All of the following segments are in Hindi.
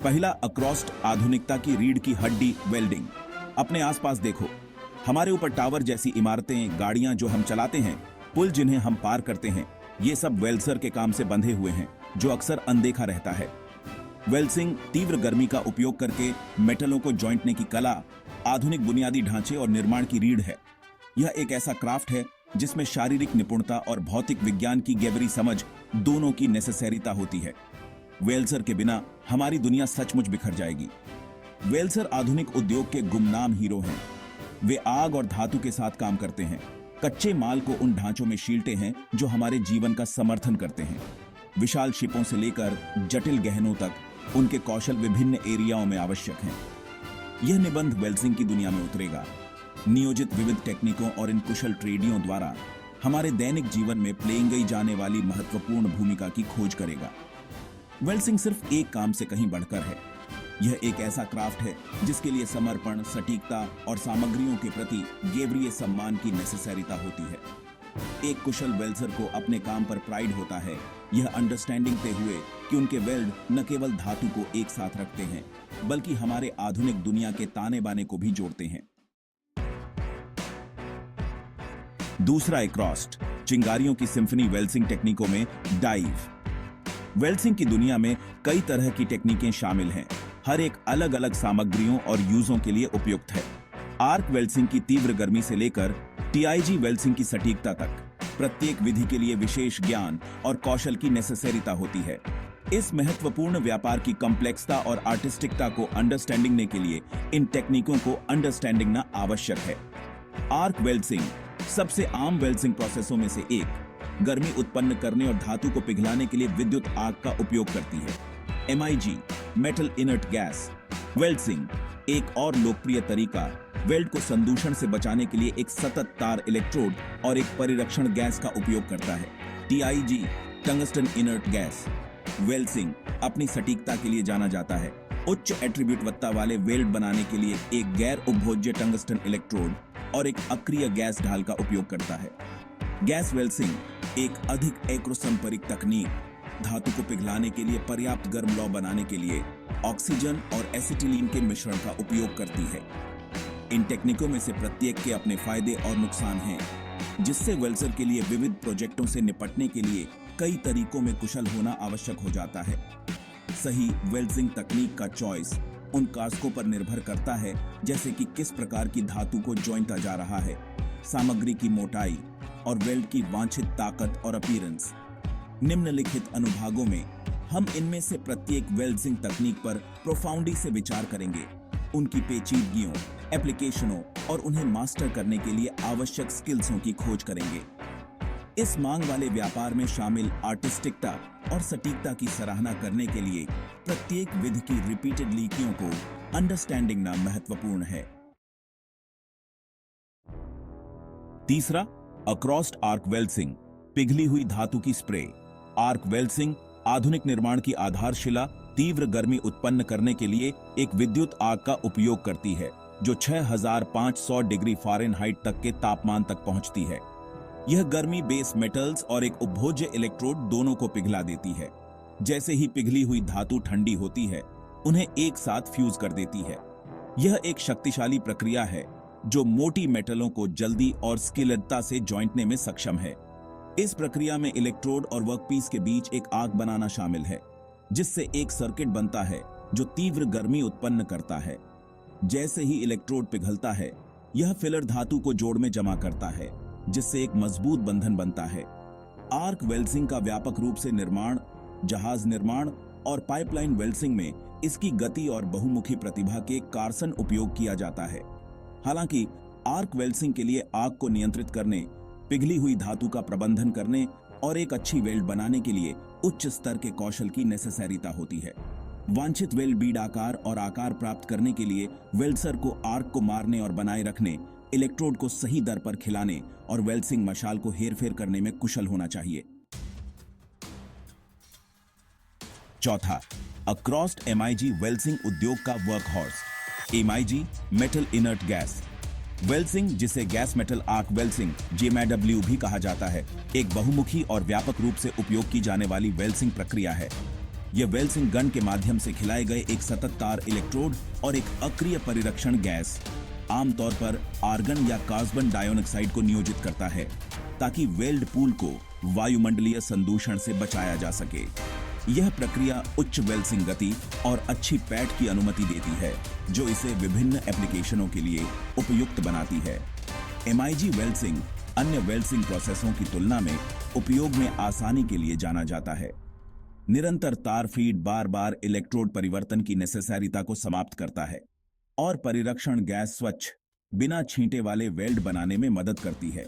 पहला, अक्रॉस्ट आधुनिकता की रीढ़ की हड्डी वेल्डिंग। अपने आसपास देखो, हमारे ऊपर टावर जैसी इमारतें, गाड़ियां जो हम चलाते हैं, पुल जिन्हें हम पार करते हैं, ये सब वेल्सर के काम से बंधे हुए हैं, जो अक्सर अनदेखा रहता है। वेल्सिंग तीव्र गर्मी का उपयोग करके मेटलों को जॉइंटने की कला, आधुनिक बुनियादी ढांचे और निर्माण की रीढ़ है। यह एक ऐसा क्राफ्ट है जिसमें शारीरिक निपुणता और भौतिक विज्ञान की गहरी समझ दोनों की नेसेसरीता होती है। वेल्सर के बिना हमारी दुनिया सचमुच बिखर जाएगी। वेल्सर आधुनिक उद्योग के गुमनाम हीरो हैं। वे आग और धातु के साथ काम करते हैं, कच्चे माल को उन ढांचों में शीलते हैं जो हमारे जीवन का समर्थन करते हैं। विशाल शिपों से लेकर जटिल गहनों तक उनके कौशल विभिन्न एरियाओं में आवश्यक हैं। यह निबंध वेल्सिंग की दुनिया में उतरेगा, नियोजित विविध टेक्निकों और इन कुशल ट्रेडियों द्वारा हमारे दैनिक जीवन में प्लेई गई जाने वाली महत्वपूर्ण भूमिका की खोज करेगा। वेल्सिंग सिर्फ एक काम से कहीं बढ़कर है। यह एक ऐसा क्राफ्ट है जिसके लिए समर्पण, सटीकता और सामग्रियों के प्रति गहरे सम्मान की नेसेसरीता होती है। एक कुशल वेल्सर को अपने काम पर प्राइड होता है, यह अंडरस्टैंडिंग ते हुए कि उनके वेल्ड न केवल धातु को एक साथ रखते हैं, बल्कि हमारे आधुनिक दुनिया के ताने बाने को भी जोड़ते हैं। दूसरा, एक्रोस्ट चिंगारियों की सिम्फनी वेल्सिंग टेक्निकों में डाइव। वेल्सिंग की दुनिया में कई तरह की टेक्निकें शामिल हैं, हर एक अलग अलग सामग्रियों और यूजों के लिए उपयुक्त है। आर्क वेल्सिंग की तीव्र गर्मी से लेकर टीआईजी वेल्सिंग की सटीकता तक, प्रत्येक विधि के लिए विशेष ज्ञान और कौशल की नेसेसरीता होती है। इस महत्वपूर्ण व्यापार की कॉम्प्लेक्सता और आर्टिस्टिकता को अंडरस्टैंडिंग के लिए इन टेक्निकों को अंडरस्टैंडिंग ना आवश्यक है। आर्क वेल्सिंग सबसे आम वेल्सिंग प्रोसेसों में से एक, गर्मी उत्पन्न करने और धातु को पिघलाने के लिए विद्युत आग का उपयोग करती है। एमआईजी मेटल इनर्ट गैस वेल्सिंग एक और लोकप्रिय तरीका, वेल्ड को संदूषण से बचाने के लिए एक सतत तार इलेक्ट्रोड और एक परिरक्षण गैस का उपयोग करता है। टीआईजी टंगस्टन इनर्ट गैस वेल्सिंग अपनी सटीकता के लिए जाना जाता है। उच्च एट्रीब्यूटवत्ता वाले वेल्ड बनाने के लिए एक गैर उपभोज्य टंगस्टन इलेक्ट्रोड और एक अक्रिय गैस ढाल का उपयोग करता है। गैस वेल्सिंग एक अधिक एक्रोसंपरिक तकनीक, धातु को पिघलाने के लिए पर्याप्त गर्म लौ बनाने के लिए ऑक्सीजन और एसिटिलीन के मिश्रण का उपयोग करती है। इन टेक्निकों में से प्रत्येक के अपने फायदे और नुकसान हैं, जिससे वेल्सर के लिए विविध प्रोजेक्टों से निपटने के लिए कई तरीकों में कुशल होना आवश्यक हो जाता है। सही वेल्सिंग तकनीक का चॉइस उन कारकों पर निर्भर करता है, जैसे कि किस प्रकार की धातु को जॉइंटा जा रहा है, सामग्री की मोटाई और वेल्ड की वांछित ताकत और अपीयरेंस। निम्नलिखित अनुभागों में हम इनमें से प्रत्येक वेल्सिंग तकनीक पर प्रोफाउंडली से विचार करेंगे, उनकी पेचीदगियों, एप्लीकेशनों और उन्हें मास्टर करने के लिए आवश्यक स्किल्सों की खोज करेंगे। इस मांग वाले व्यापार में शामिल आर्टिस्टिकता और सटीकता की सराहना करने के लिए प्रत्येक विधि की रिपीटेड लीकियों को अंडरस्टैंडिंग ना महत्वपूर्ण है। तीसरा, अक्रॉस्ट आर्क वेल्सिंग पिघली हुई धातु की स्प्रे। आर्क वेल्सिंग आधुनिक निर्माण की आधारशिला तीव्र गर्मी उत्पन्न करने के लिए एक विद्युत आग का उपयोग करती है, जो 6500 डिग्री फ़ारेनहाइट तक के तापमान तक पहुंचती है। यह गर्मी बेस मेटल्स और एक उपभोज्य इलेक्ट्रोड दोनों को पिघला देती है। जैसे ही पिघली हुई धातु ठंडी होती है, उन्हें एक साथ फ्यूज कर देती है। यह एक शक्तिशाली प्रक्रिया है जो मोटी मेटलों को जल्दी और स्किलता से जॉइंटने में सक्षम है। इस प्रक्रिया में इलेक्ट्रोड और वर्कपीस के बीच एक आग बनाना शामिल है, जिससे एक सर्किट बनता है जो तीव्र गर्मी उत्पन्न करता है। जैसे ही इलेक्ट्रोड पिघलता है, यह फिलर धातु को जोड़ में जमा करता है, जिससे एक मजबूत बंधन बनता है। आर्क वेल्सिंग का व्यापक रूप से निर्माण, जहाज निर्माण और पाइपलाइन वेल्सिंग में इसकी गति और बहुमुखी प्रतिभा के कारसन उपयोग किया जाता है। हालांकि आर्क वेल्सिंग के लिए आग को नियंत्रित करने, पिघली हुई धातु का प्रबंधन करने और एक अच्छी वेल्ड बनाने के लिए उच्च स्तर के कौशल की नेसेसरीता होती है। वांछित वेल्ड बीड आकार और आकार प्राप्त करने के लिए वेल्सर को आर्क को मारने और बनाए रखने, इलेक्ट्रोड को सही दर पर खिलाने और वेल्सिंग मशाल को हेरफेर करने में कुशल होना चाहिए। चौथा, अक्रॉस्ट एमआईजी वेल्सिंग उद्योग का workhorse. MIG metal inert gas welding, जिसे gas metal arc welding GMAW भी कहा जाता है, एक बहुमुखी और व्यापक रूप से उपयोग की जाने वाली वेल्सिंग प्रक्रिया है। यह वेल्सिंग गन के माध्यम से खिलाए गए एक सतत तार इलेक्ट्रोड और एक अक्रिय परिरक्षण गैस, आमतौर पर आर्गन या कार्बन डाइऑक्साइड को नियोजित करता है ताकि वेल्ड पूल को वायुमंडलीय संदूषण से बचाया जा सके। यह प्रक्रिया उच्च वेल्सिंग गति और अच्छी पैठ की अनुमति देती है, जो इसे विभिन्न एप्लीकेशनों के लिए उपयुक्त बनाती है। MIG वेल्सिंग अन्य वेल्सिंग प्रोसेसों की तुलना में उपयोग में आसानी के लिए जाना जाता है। निरंतर तार फीड बार बार इलेक्ट्रोड परिवर्तन की नेसेसरीता को समाप्त करता है और परिरक्षण गैस स्वच्छ बिना छींटे वाले वेल्ड बनाने में मदद करती है।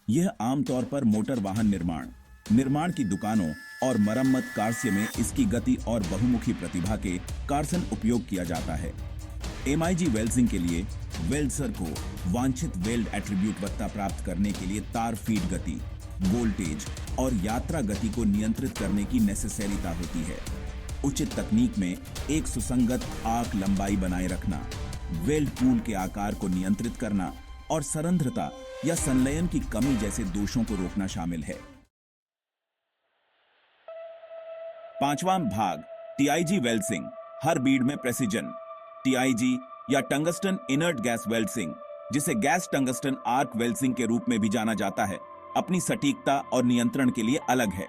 यह आमतौर पर मोटर वाहन निर्माण की दुकानों और मरम्मत कार्य में इसकी गति और बहुमुखी प्रतिभा के कारण उपयोग किया जाता है। MIG वेल्सिंग के लिए वेल्डसर को वांछित वेल्ड एट्रीब्यूट प्राप्त करने के लिए तार फीड गति, वोल्टेज और यात्रा गति को नियंत्रित करने की नेसेसरीता होती है। उचित तकनीक में एक सुसंगत आर्क लंबाई बनाए रखना, वेल्ड पूल के आकार को नियंत्रित करना और सरंध्रता या संलयन की कमी जैसे दोषों को रोकना शामिल है। पांचवां भाग TIG वेल्सिंग, हर बीड में प्रेसिजन। TIG या टंगस्टन इनर्ट गैस वेल्सिंग, जिसे गैस टंगस्टन आर्क वेल्सिंग के रूप में भी जाना जाता है, अपनी सटीकता और नियंत्रण के लिए अलग है।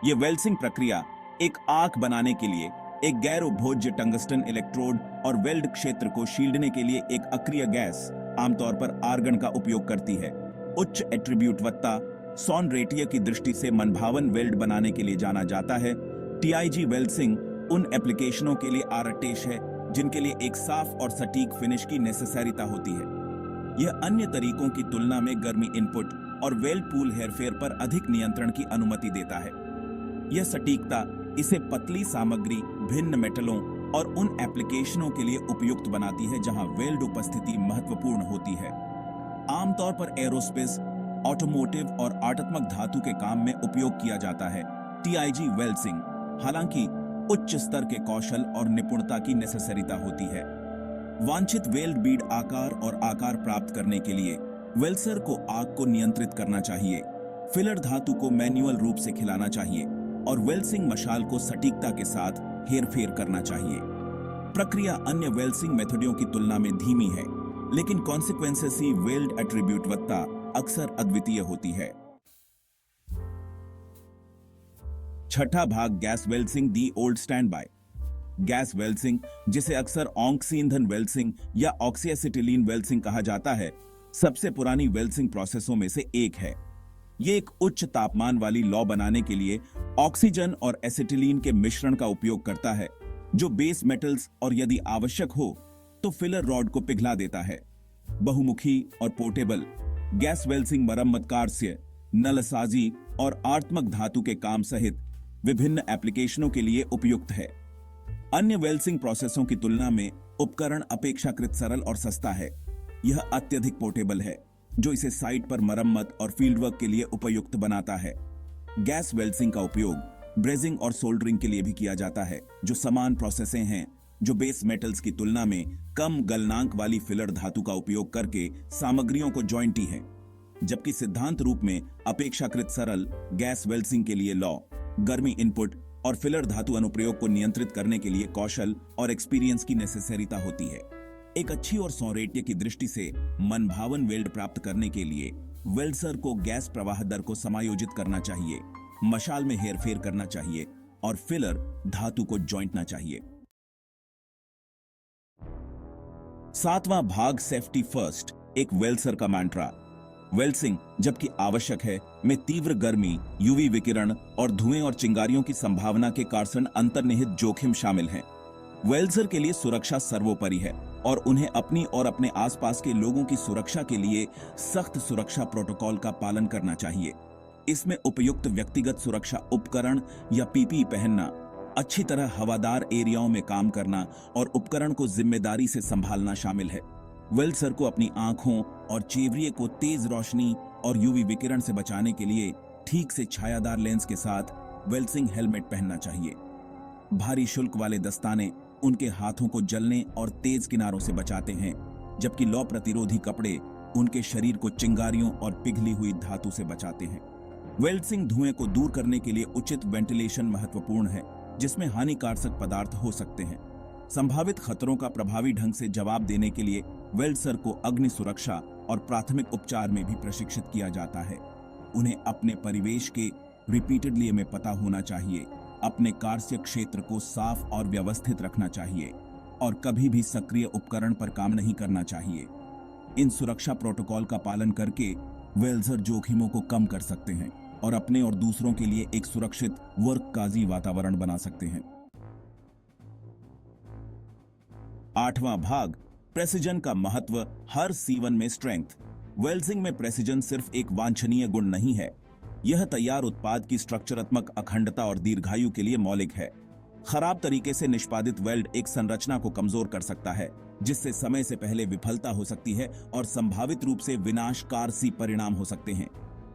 यह वेल्सिंग प्रक्रिया एक आर्क बनाने के लिए एक गैर उपभोज्य टंगस्टन इलेक्ट्रोड और वेल्ड क्षेत्र को शील्डने के लिए एक अक्रिय गैस, आमतौर पर आर्गन का उपयोग करती है। उच्च एट्रीब्यूटवत्ता सौंदर्य की दृष्टि से मनभावन वेल्ड बनाने के लिए जाना जाता है। TIG वेल्सिंग उन एप्लीकेशनों के लिए आरटेश है जिनके लिए एक साफ और सटीक फिनिश की नेसेसरीता होती है। यह अन्य तरीकों की तुलना में गर्मी इनपुट और वेल्ड पूल हेरफेर पर अधिक नियंत्रण की अनुमति देता है। यह सटीकता इसे पतली सामग्री, भिन्न मेटलों और उन एप्लीकेशनों के लिए उपयुक्त बनाती है जहां वेल्ड उपस्थिति महत्वपूर्ण होती है। आमतौर पर एरोस्पेस, ऑटोमोटिव और आर्टात्मक धातु के काम में उपयोग किया जाता है। TIG वेल्सिंग हालांकि उच्च स्तर के कौशल और निपुणता की नेसेसरीता होती है। वांछित वेल्ड बीड आकार और आकार प्राप्त करने के लिए वेल्सर को आग को नियंत्रित करना चाहिए, फिलर धातु को मैन्युअल रूप से खिलाना चाहिए और वेल्सिंग मशाल को सटीकता के साथ हेरफेर करना चाहिए। प्रक्रिया अन्य वेल्सिंग मेथडों की तुलना में धीमी है, लेकिन कॉन्सिक्वेंसेस वेल्ड एट्रीब्यूटवत्ता अक्सर अद्वितीय होती है। छठा भाग gas welding, the old standby. Gas welding, जिसे अक्सर ऑक्सी ईंधन वेल्सिंग या ऑक्सीएसिटिलीन वेल्सिंग कहा जाता है, सबसे पुरानी वेल्सिंग प्रोसेसों में से एक है। ये एक उच्च तापमान वाली लौ बनाने के लिए ऑक्सीजन और एसिटिलीन के मिश्रण का उपयोग करता है, जो बेस मेटल्स और यदि आवश्यक हो तो फिलर रॉड को पिघला देता है। बहुमुखी और पोर्टेबल गैस वेल्सिंग मरम्मत कार्य, नलसाजी और आर्तमक धातु के काम सहित विभिन्न एप्लीकेशनों के लिए उपयुक्त है। अन्य वेल्सिंग प्रोसेसों की तुलना में उपकरण अपेक्षाकृत सरल और सस्ता है। यह अत्यधिक पोर्टेबल है, जो इसे साइट पर मरम्मत और फील्डवर्क के लिए उपयुक्त बनाता है। गैस वेल्सिंग का उपयोग ब्रेजिंग और सोल्डरिंग के लिए भी किया जाता है, जो समान प्रोसेसें हैं जो बेस मेटल्स की तुलना में कम गलनांक वाली फिलर धातु का उपयोग करके सामग्रियों को जॉइंटी हैं। जबकि सिद्धांत रूप में अपेक्षाकृत सरल गैस वेल्सिंग के लिए लौ, गर्मी इनपुट और फिलर धातु अनुप्रयोग को नियंत्रित करने के लिए कौशल और एक्सपीरियंस की नेसेसरीता होती है। एक अच्छी और सौंदर्य की दृष्टि से मनभावन वेल्ड प्राप्त करने के लिए वेल्सर को गैस प्रवाह दर को समायोजित करना चाहिए, मशाल में हेरफेर करना चाहिए और फिलर धातु को जॉइंटना चाहिए। सातवां भाग सेफ्टी फर्स्ट, एक वेल्सर का मैंट्रा। वेल्सिंग, जबकि आवश्यक है, में तीव्र गर्मी, यूवी विकिरण और धुएं और चिंगारियों की संभावना के कारण अंतर्निहित जोखिम शामिल हैं। वेल्सर के लिए सुरक्षा सर्वोपरि है और उन्हें अपनी और अपने आसपास के लोगों की सुरक्षा के लिए सख्त सुरक्षा प्रोटोकॉल का पालन करना चाहिए। इसमें उपयुक्त व्यक्तिगत सुरक्षा उपकरण या PPE पहनना, अच्छी तरह हवादार एरियाओं में काम करना और उपकरण को जिम्मेदारी से संभालना शामिल है। वेल्सर को अपनी आंखों और चेहरे को तेज रोशनी और यूवी विकिरण से बचाने के लिए ठीक से छायादार लेंस के साथ वेल्सिंग हेलमेट पहनना चाहिए। भारी शुल्क वाले दस्ताने उनके हाथों को जलने और तेज किनारों से बचाते हैं, जबकि लौ प्रतिरोधी कपड़े उनके शरीर को चिंगारियों और पिघली हुई धातु से बचाते हैं। वेल्सिंग धुएं को दूर करने के लिए उचित वेंटिलेशन महत्वपूर्ण है। जिसमें हानिकारक पदार्थ हो सकते हैं। संभावित खतरों का प्रभावी ढंग से जवाब देने के लिए वेल्डसर को अग्नि सुरक्षा और प्राथमिक उपचार में भी प्रशिक्षित किया जाता है। उन्हें अपने परिवेश के रिपीटेडली में पता होना चाहिए, अपने कार्य क्षेत्र को साफ और व्यवस्थित रखना चाहिए और कभी भी सक्रिय उपकरण पर काम नहीं करना चाहिए। इन सुरक्षा प्रोटोकॉल का पालन करके वेल्डसर जोखिमों को कम कर सकते हैं और अपने और दूसरों के लिए एक सुरक्षित वर्ककाजी वातावरण बना सकते हैं। 8वां भाग, प्रेसिजन का महत्व हर C1 में स्ट्रेंथ। वेल्डिंग में प्रेसिजन सिर्फ एक वांछनीय गुण नहीं है, यह तैयार उत्पाद की स्ट्रक्चरात्मक अखंडता और दीर्घायु के लिए मौलिक है। खराब तरीके से निष्पादित वेल्ड एक संरचना को कमजोर कर सकता है, जिससे समय से पहले विफलता हो सकती है और संभावित रूप से विनाशकारी परिणाम हो सकते हैं।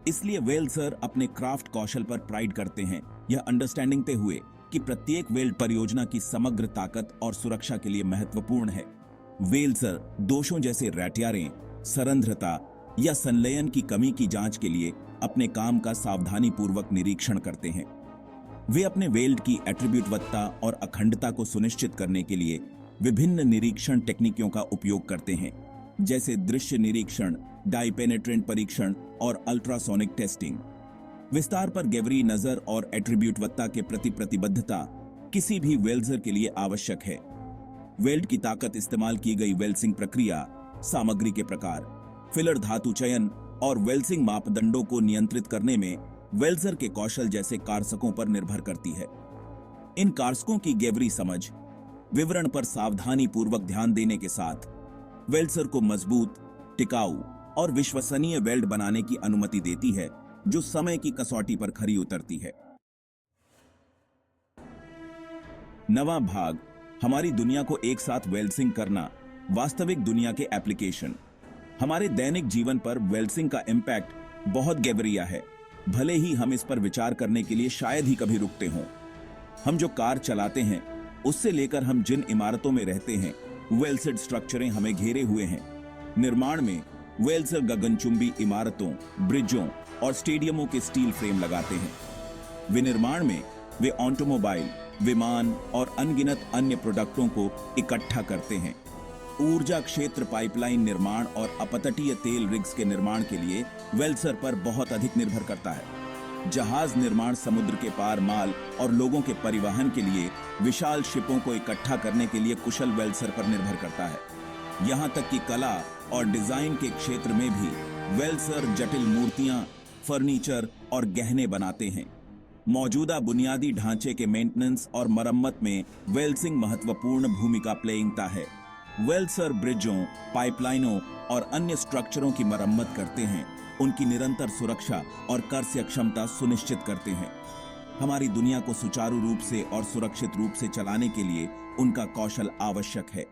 इसलिए वेल्डसर अपने क्राफ्ट कौशल पर प्राइड करते हैं, यह अंडरस्टैंडिंग ते हुए कि प्रत्येक वेल्ड परियोजना की समग्र ताकत और सुरक्षा के लिए महत्वपूर्ण है। वेल्डसर दोषों जैसे रैटियारें, सरंध्रता या संलयन की कमी की जांच के लिए अपने काम का सावधानी पूर्वक निरीक्षण करते हैं। वे अपने वेल्ड की एट्रीब्यूटवत्ता और अखंडता को सुनिश्चित करने के लिए विभिन्न निरीक्षण टेक्निकों का उपयोग करते हैं, जैसे दृश्य निरीक्षण, डाइपेनेट्रेंट परीक्षण और अल्ट्रासोनिक टेस्टिंग। विस्तार पर गहरी नजर और एट्रीब्यूटवत्ता के प्रति प्रतिबद्धता किसी भी वेल्डसर के लिए आवश्यक है। वेल्ड की ताकत, इस्तेमाल की गई वेल्सिंग प्रक्रिया, सामग्री के प्रकार, फिलर धातु चयन और वेल्सिंग मापदंडों को नियंत्रित करने में वेल्डसर के कौशल जैसे कारकों पर निर्भर करती है। इन कारकों की गहरी समझ, विवरण पर सावधानी पूर्वक ध्यान देने के साथ वेल्डसर को मजबूत, टिकाऊ और विश्वसनीय वेल्ड बनाने की अनुमति देती है, जो समय की कसौटी पर खरी उतरती है। 9वां भाग, हमारी दुनिया को एक साथ वेल्डिंग करना, वास्तविक दुनिया के एप्लीकेशन। हमारे दैनिक जीवन पर वेल्डिंग का इंपैक्ट बहुत गहरा है, भले ही हम इस पर विचार करने के लिए शायद ही कभी रुकते हों। हम जो कार चलाते हैं, उससे लेकर हम जिन इमारतों में रहते हैं, वेल्डेड स्ट्रक्चरें हमें घेरे हुए हैं। निर्माण में वेल्डसर गगनचुंबी इमारतों, ब्रिजों और स्टेडियमों के स्टील फ्रेम लगाते हैं। विनिर्माण में वे ऑटोमोबाइल, विमान और अनगिनत अन्य प्रोडक्टों को इकट्ठा करते हैं। ऊर्जा क्षेत्र पाइपलाइन निर्माण और अपतटीय तेल रिग्स के निर्माण के लिए वेल्डसर पर बहुत अधिक निर्भर करता है। जहाज निर्माण समुद्र के पार माल और लोगों के परिवहन के लिए विशाल शिपों को इकट्ठा करने के लिए कुशल वेल्डसर पर निर्भर करता है। यहां तक कि कला और डिजाइन के क्षेत्र में भी वेल्डसर जटिल मूर्तियां, फर्नीचर और गहने बनाते हैं। मौजूदा बुनियादी ढांचे के मेंटेनेंस और मरम्मत में वेल्डिंग महत्वपूर्ण भूमिका प्लेइंगता है। वेल्डसर ब्रिजों, पाइपलाइनों और अन्य स्ट्रक्चरों की मरम्मत करते हैं, उनकी निरंतर सुरक्षा और कार्य क्षमता सुनिश्चित करते हैं। हमारी दुनिया को सुचारू रूप से और सुरक्षित रूप से चलाने के लिए उनका कौशल आवश्यक है।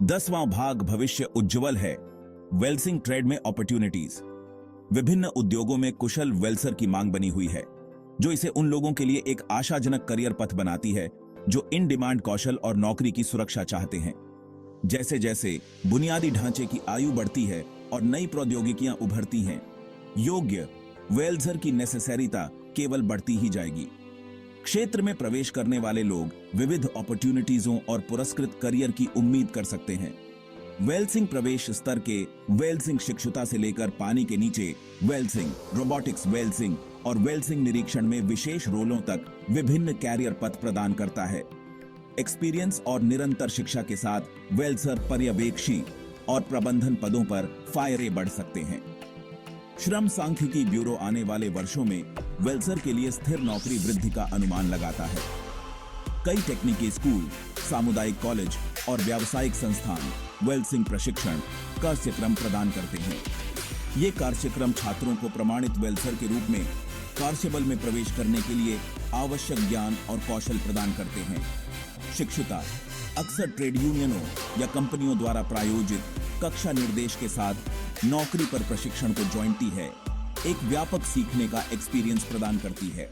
10वां भाग, भविष्य उज्ज्वल है। वेल्डिंग ट्रेड में अपॉर्चुनिटीज। विभिन्न उद्योगों में कुशल वेल्डसर की मांग बनी हुई है, जो इसे उन लोगों के लिए एक आशाजनक करियर पथ बनाती है जो इन डिमांड कौशल और नौकरी की सुरक्षा चाहते हैं। जैसे जैसे बुनियादी ढांचे की आयु बढ़ती है और नई प्रौद्योगिकियां उभरती हैं, योग्य वेल्डसर की नेसेसरीता केवल बढ़ती ही जाएगी। क्षेत्र में प्रवेश करने वाले लोग विविध अपॉर्चुनिटीजों और पुरस्कृत करियर की उम्मीद कर सकते हैं। वेल्डिंग प्रवेश स्तर के वेल्डिंग शिक्षुता से लेकर पानी के नीचे वेल्डिंग, रोबोटिक्स वेल्डिंग और वेल्डिंग निरीक्षण में विशेष रोलों तक विभिन्न कैरियर पथ प्रदान करता है। एक्सपीरियंस और निरंतर शिक्षा के साथ वेल्डसर पर्यवेक्षी और प्रबंधन पदों पर फायरे बढ़ सकते हैं। श्रम सांख्यिकी ब्यूरो आने वाले वर्षों में वेल्डसर के लिए स्थिर नौकरी वृद्धि का अनुमान लगाता है। कई तकनीकी स्कूल, सामुदायिक कॉलेज और व्यावसायिक संस्थान वेल्डिंग प्रशिक्षण कार्यक्रम प्रदान करते हैं। ये कार्यक्रम छात्रों को प्रमाणित वेल्डसर के रूप में कार्यबल में प्रवेश करने के लिए आवश्यक ज्ञान और कौशल प्रदान करते हैं। शिक्षुता अक्सर ट्रेड यूनियनों या कंपनियों द्वारा प्रायोजित कक्षा निर्देश के साथ नौकरी पर प्रशिक्षण को जॉइंटी है, एक व्यापक सीखने का एक्सपीरियंस प्रदान करती है।